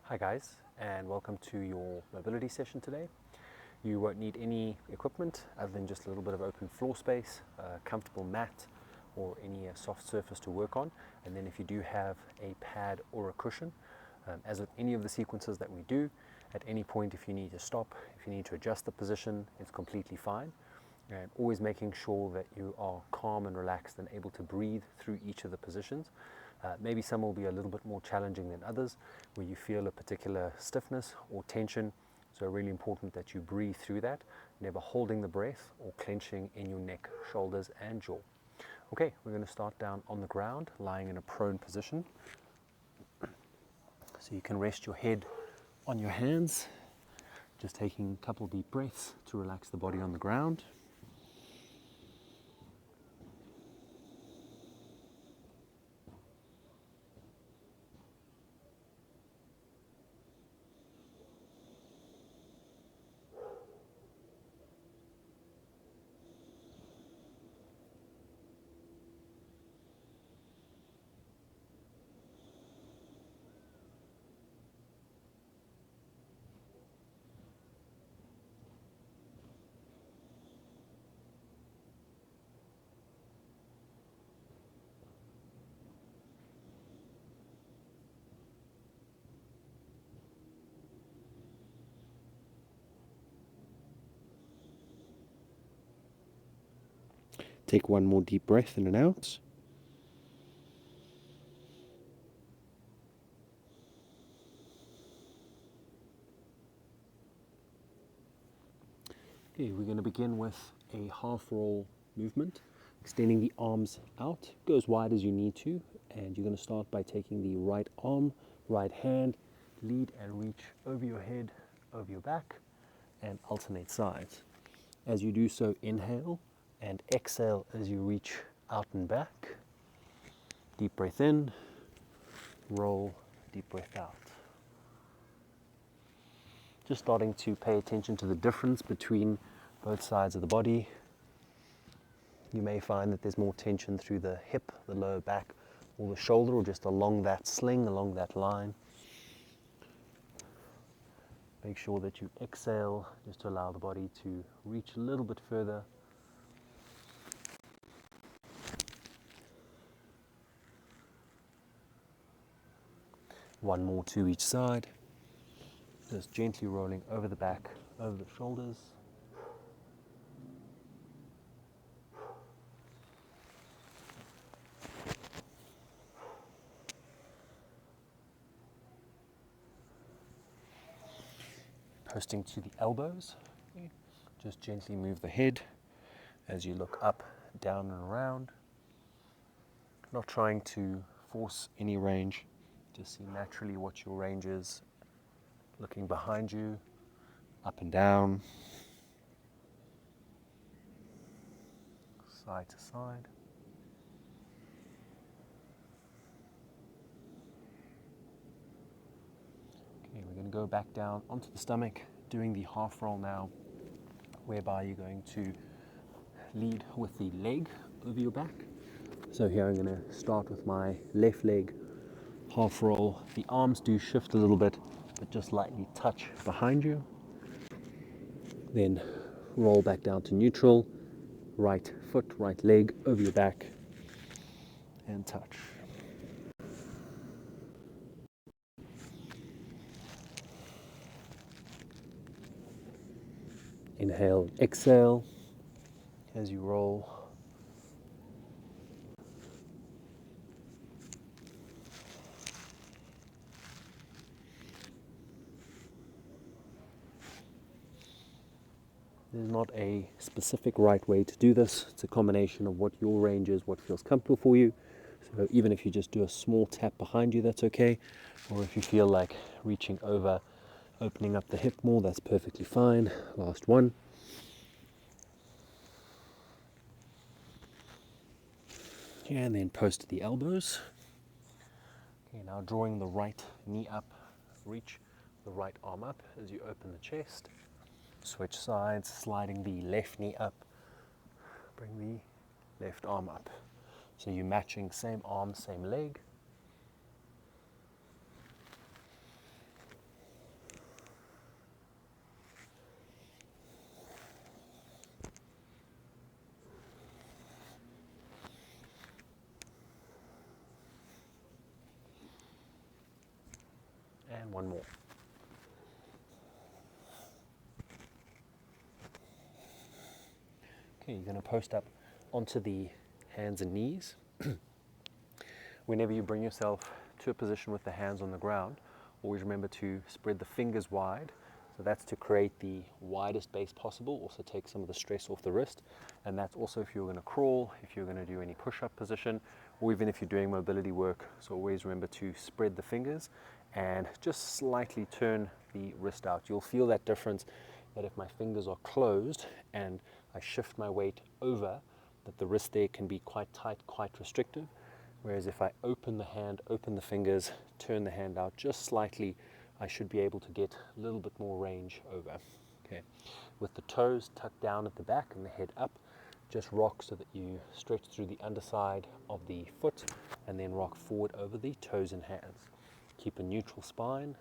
Hi guys, and welcome to your mobility session today. You won't need any equipment other than just a little bit of open floor space, a comfortable mat, or any soft surface to work on. And then if you do have a pad or a cushion, as with any of the sequences that we do, at any point if you need to stop, if you need to adjust the position, it's completely fine. And always making sure that you are calm and relaxed and able to breathe through each of the positions. Maybe some will be a little bit more challenging than others, where you feel a particular stiffness or tension. So really important that you breathe through that, never holding the breath or clenching in your neck, shoulders, and jaw. Okay, we're going to start down on the ground, lying in a prone position. So you can rest your head on your hands, just taking a couple deep breaths to relax the body on the ground. Take one more deep breath in and out. Okay, we're going to begin with a half roll movement, extending the arms out, go as wide as you need to, and you're going to start by taking the right arm, right hand, lead and reach over your head, over your back, and alternate sides. As you do so, inhale and exhale as you reach out and back. Deep breath in, roll, deep breath out. Just starting to pay attention to the difference between both sides of the body. You may find that there's more tension through the hip, the lower back, or the shoulder, or just along that sling, along that line. Make sure that you exhale just to allow the body to reach a little bit further. One more to each side. Just gently rolling over the back, over the shoulders. Posting to the elbows. Just gently move the head as you look up, down and around. Not trying to force any range. Just see naturally what your range is. Looking behind you, up and down, side to side. Okay, we're going to go back down onto the stomach, doing the half roll now, whereby you're going to lead with the leg over your back. So here I'm going to start with my left leg, half roll. The arms do shift a little bit, but just lightly touch behind you. Then roll back down to neutral, right foot, right leg over your back, and touch. Inhale, exhale as you roll. There's not a specific right way to do this. It's a combination of what your range is, what feels comfortable for you. So even if you just do a small tap behind you, that's okay. Or if you feel like reaching over, opening up the hip more, that's perfectly fine. Last one. And then post the elbows. Okay, now drawing the right knee up, reach the right arm up as you open the chest. Switch sides, sliding the left knee up, bring the left arm up. So you're matching same arm, same leg. And one more. Okay, you're going to post up onto the hands and knees. Whenever you bring yourself to a position with the hands on the ground, always remember to spread the fingers wide. So that's to create the widest base possible, also take some of the stress off the wrist. And that's also if you're going to crawl, if you're going to do any push-up position, or even if you're doing mobility work. So always remember to spread the fingers and just slightly turn the wrist out. You'll feel that difference, that if my fingers are closed and I shift my weight over, that the wrist there can be quite tight, quite restrictive. Whereas if I open the hand, open the fingers, turn the hand out just slightly, I should be able to get a little bit more range over. Okay, with the toes tucked down at the back and the head up, just rock so that you stretch through the underside of the foot and then rock forward over the toes and hands. Keep a neutral spine.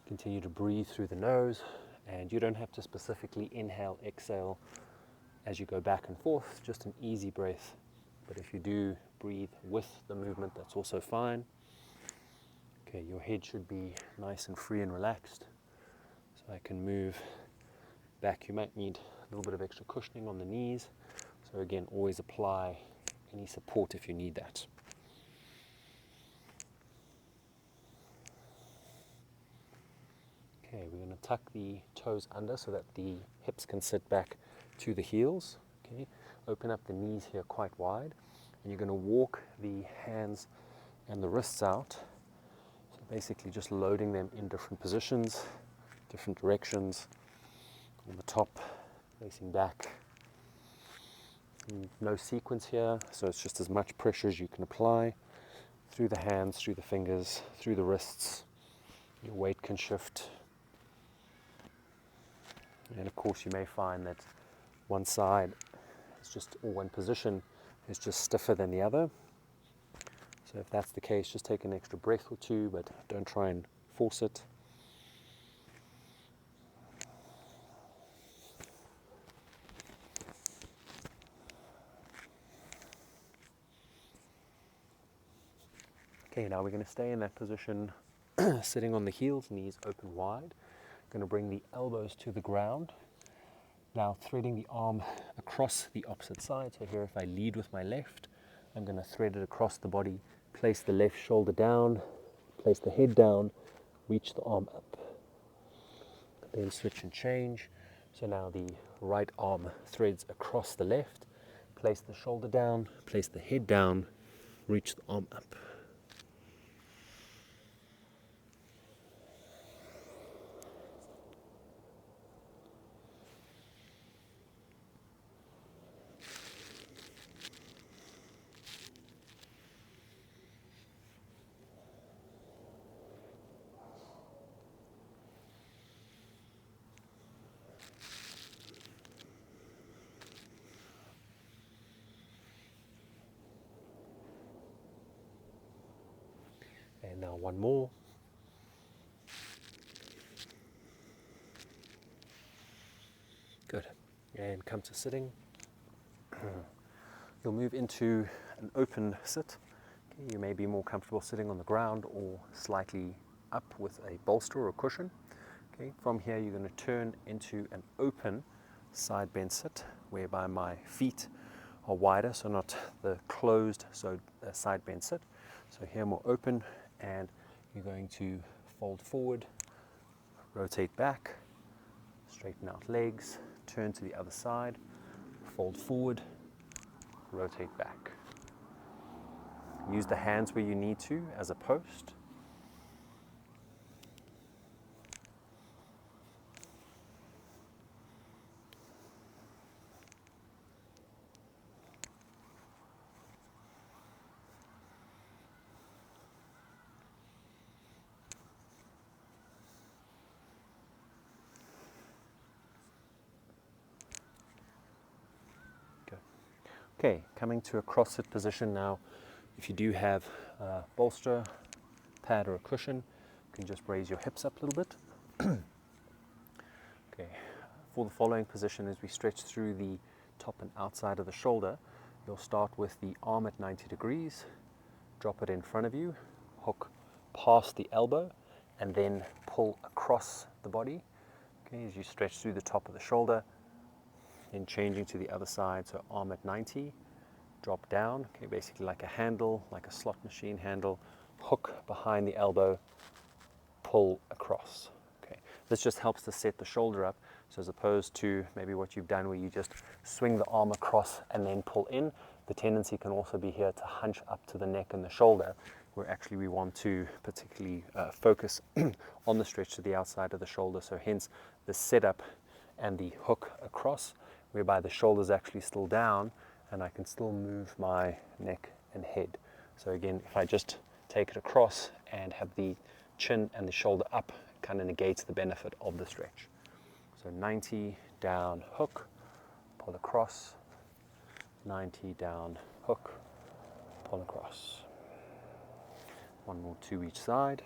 Continue to breathe through the nose, and you don't have to specifically inhale, exhale as you go back and forth, just an easy breath. But if you do breathe with the movement, that's also fine. Okay, your head should be nice and free and relaxed. So I can move back. You might need a little bit of extra cushioning on the knees. So again, always apply any support if you need that. Okay, we're going to tuck the toes under so that the hips can sit back to the heels. Okay, open up the knees here quite wide, and you're going to walk the hands and the wrists out. So basically just loading them in different positions, different directions. On the top, facing back. No sequence here, so it's just as much pressure as you can apply through the hands, through the fingers, through the wrists. Your weight can shift. And of course you may find that one side is just, or one position is just stiffer than the other. So if that's the case, just take an extra breath or two, but don't try and force it. Okay, now we're going to stay in that position, sitting on the heels, knees open wide. Going to bring the elbows to the ground. Now threading the arm across the opposite side. So here if I lead with my left, I'm going to thread it across the body, place the left shoulder down, place the head down, reach the arm up. Then switch and change. So now the right arm threads across the left, place the shoulder down, place the head down, reach the arm up. And now one more. Good. And come to sitting. You'll move into an open sit. Okay, you may be more comfortable sitting on the ground or slightly up with a bolster or cushion. Okay, from here you're going to turn into an open side bend sit, whereby my feet are wider, so not the closed, so a side bend sit. So here more open, and you're going to fold forward, rotate back, straighten out legs, turn to the other side, fold forward, rotate back. Use the hands where you need to as a post. Okay, coming to a cross-sit position now. If you do have a bolster, pad or a cushion, you can just raise your hips up a little bit. Okay, for the following position, as we stretch through the top and outside of the shoulder, you'll start with the arm at 90 degrees, drop it in front of you, hook past the elbow and then pull across the body. Okay, as you stretch through the top of the shoulder, then changing to the other side, so arm at 90, drop down, okay, basically like a handle, like a slot machine handle, hook behind the elbow, pull across. Okay, this just helps to set the shoulder up, so as opposed to maybe what you've done where you just swing the arm across and then pull in, the tendency can also be here to hunch up to the neck and the shoulder, where actually we want to particularly focus on the stretch to the outside of the shoulder, so hence the setup and the hook across, whereby the shoulder is actually still down and I can still move my neck and head. So again, if I just take it across and have the chin and the shoulder up, it kind of negates the benefit of the stretch. So 90 down, hook, pull across, 90 down, hook, pull across. One more to each side.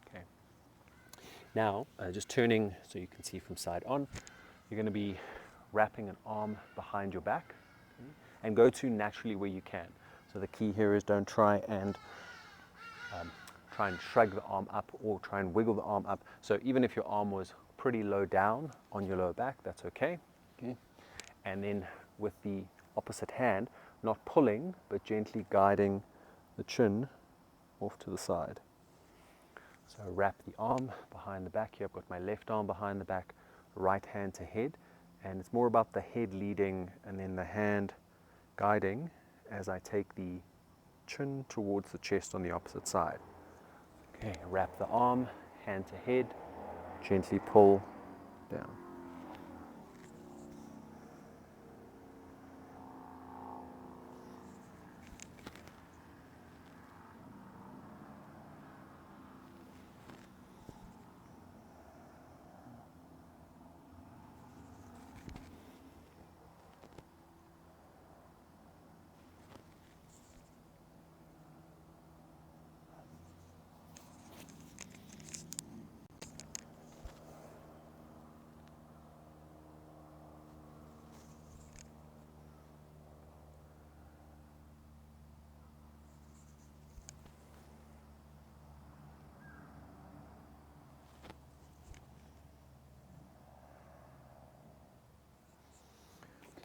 Okay. Now, just turning so you can see from side on, you're going to be wrapping an arm behind your back, okay, and go to naturally where you can. So the key here is don't try and shrug the arm up or try and wiggle the arm up. So even if your arm was pretty low down on your lower back, that's okay. Okay. And then with the opposite hand, not pulling, but gently guiding the chin off to the side. So wrap the arm behind the back here. I've got my left arm behind the back, right hand to head, and it's more about the head leading and then the hand guiding as I take the chin towards the chest on the opposite side. Okay, wrap the arm, hand to head, gently pull down.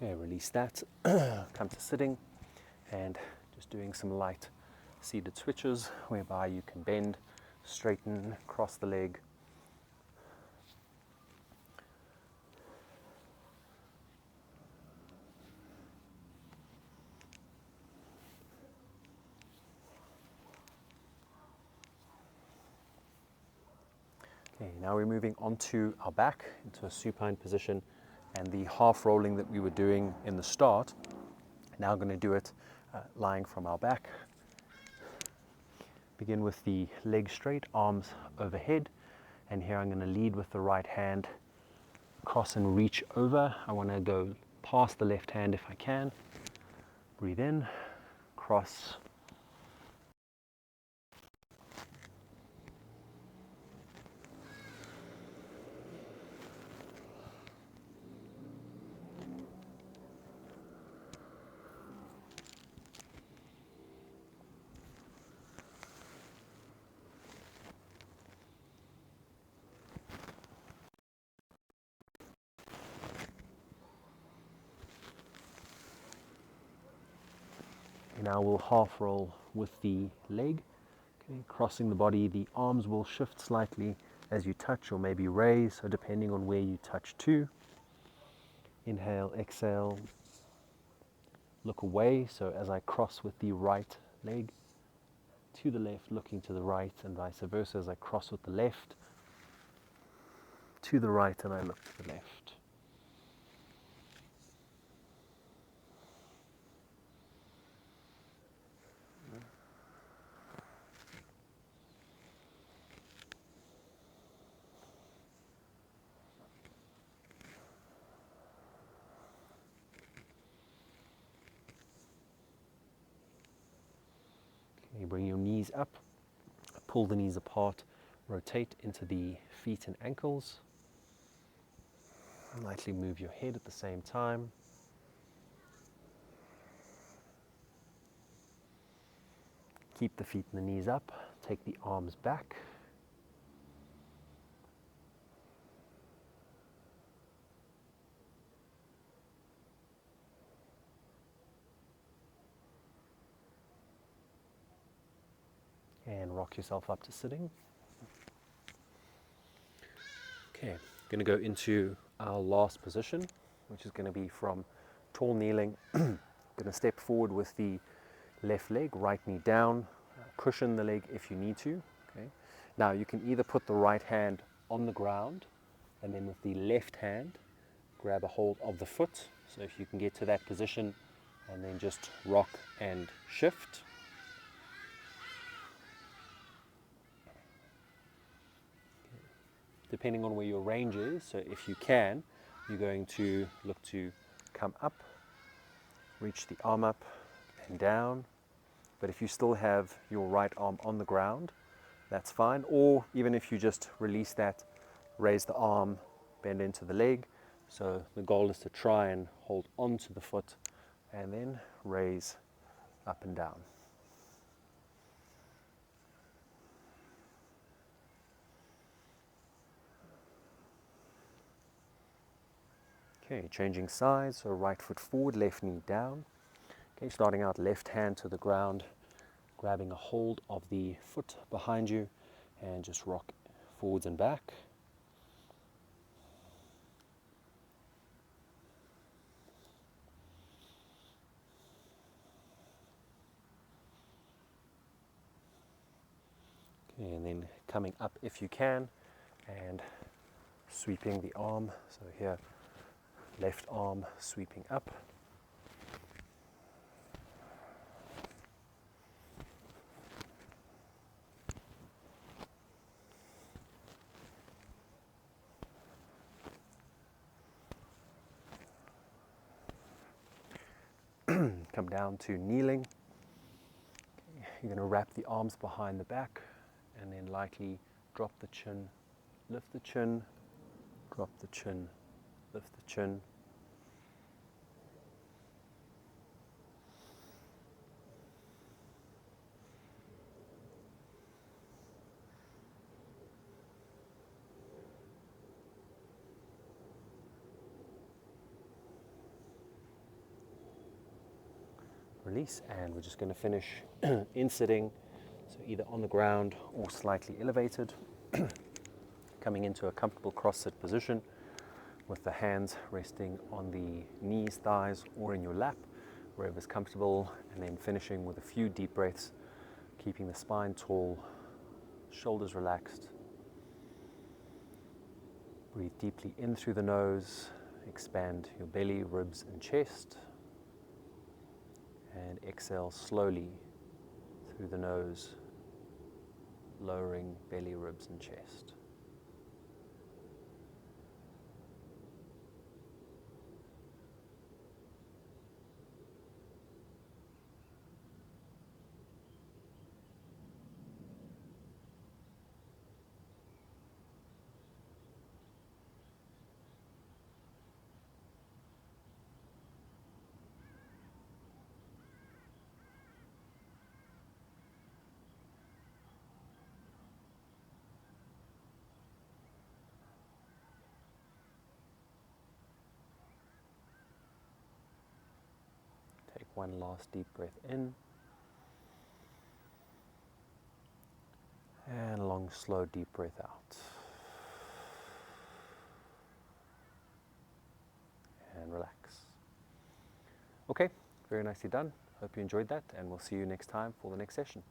Okay, release that, come to sitting and just doing some light seated switches whereby you can bend, straighten, cross the leg. Okay, now we're moving onto our back into a supine position, and the half rolling that we were doing in the start, now going to do it lying from our back. Begin with the leg straight, arms overhead, and here I'm going to lead with the right hand, cross and reach over. I want to go past the left hand if I can. Breathe in, cross. Now we'll half roll with the leg, okay, crossing the body. The arms will shift slightly as you touch or maybe raise, so depending on where you touch to. Inhale, exhale, look away, so as I cross with the right leg to the left, looking to the right, and vice versa as I cross with the left to the right and I look to the left. You bring your knees up, pull the knees apart, rotate into the feet and ankles. Lightly move your head at the same time. Keep the feet and the knees up, take the arms back. And rock yourself up to sitting. Okay, going to go into our last position, which is going to be from tall kneeling. Going to step forward with the left leg, right knee down, cushion the leg if you need to. Okay. Now you can either put the right hand on the ground and then with the left hand grab a hold of the foot. So if you can get to that position and then just rock and shift. Depending on where your range is, so if you can, you're going to look to come up, reach the arm up and down. But if you still have your right arm on the ground, that's fine. Or even if you just release that, raise the arm, bend into the leg. So the goal is to try and hold onto the foot and then raise up and down. Okay, changing sides, so right foot forward, left knee down. Okay, starting out left hand to the ground, grabbing a hold of the foot behind you and just rock forwards and back. Okay, and then coming up if you can and sweeping the arm. So here, left arm sweeping up. Come down to kneeling. You're going to wrap the arms behind the back and then lightly drop the chin, lift the chin, drop the chin, lift the chin. Release, and we're just going to finish in sitting, so either on the ground or slightly elevated, coming into a comfortable cross-sit position with the hands resting on the knees, thighs, or in your lap, wherever's comfortable, and then finishing with a few deep breaths, keeping the spine tall, shoulders relaxed. Breathe deeply in through the nose, expand your belly, ribs, and chest. And exhale slowly through the nose, lowering belly, ribs, and chest. Take one last deep breath in. And a long, slow, deep breath out. And relax. Okay, very nicely done. Hope you enjoyed that, and we'll see you next time for the next session.